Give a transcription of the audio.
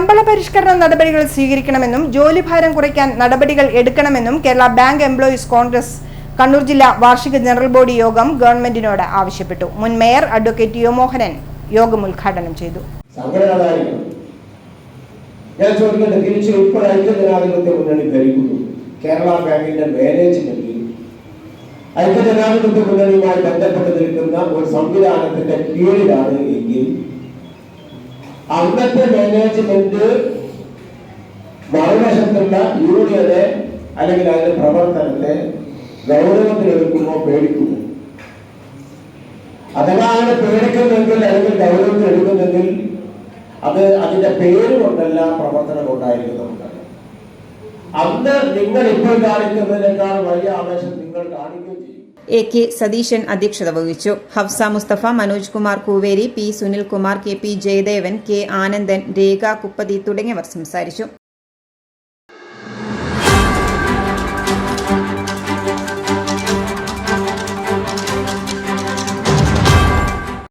ശമ്പള പരിഷ്കരണ നടപടികൾ സ്വീകരിക്കണമെന്നും ജോലിഭാരം കുറയ്ക്കാൻ നടപടികൾ എടുക്കണമെന്നും കേരള ബാങ്ക് എംപ്ലോയീസ് കോൺഗ്രസ് കണ്ണൂർ ജില്ലാ വാർഷിക ജനറൽ ബോഡി യോഗം ഗവൺമെന്റിനോട് ആവശ്യപ്പെട്ടു. മുൻ മേയർ അഡ്വക്കേറ്റ് യു മോഹനൻ യോഗം ഉദ്ഘാടനം ചെയ്തു. കേരള ബാങ്കിന്റെ മാനേജ്മെന്റ് ഐക്യജനാധിപത്യ മുന്നണിയുമായി ബന്ധപ്പെട്ട് നിൽക്കുന്ന ഒരു സംവിധാനത്തിന്റെ കീഴിലാണ് എങ്കിൽ അന്നത്തെ മാനേജ്മെന്റ് മറുവശത്തുള്ള യൂണിയനെ അല്ലെങ്കിൽ അതിന്റെ പ്രവർത്തനത്തെ ഗൗരവത്തിലെടുക്കുമോ പേടിക്കുമോ? അഥവാ അങ്ങനെ പേടിക്കുന്നെങ്കിൽ അല്ലെങ്കിൽ ഗൗരവത്തിലെടുക്കുന്നെങ്കിൽ അത് അതിന്റെ പേര് കൊണ്ടല്ല, പ്രവർത്തനം കൊണ്ടായിരിക്കുന്നതുകൊണ്ടല്ല. അന്ന് നിങ്ങൾ ഇപ്പോൾ കാണിക്കുന്നതിനേക്കാൾ വലിയ ആവേശം നിങ്ങൾ കാണിക്കുകയും ചെയ്യും. AK സതീശൻ അധ്യക്ഷത വഹിച്ചു. Hafsa Mustafa, Manoj Kumar Kooveri, P Sunilkumar, KP Jayadevan, K Anandan, രേഖ കുപ്പതി തുടങ്ങിയവർ സംസാരിച്ചു.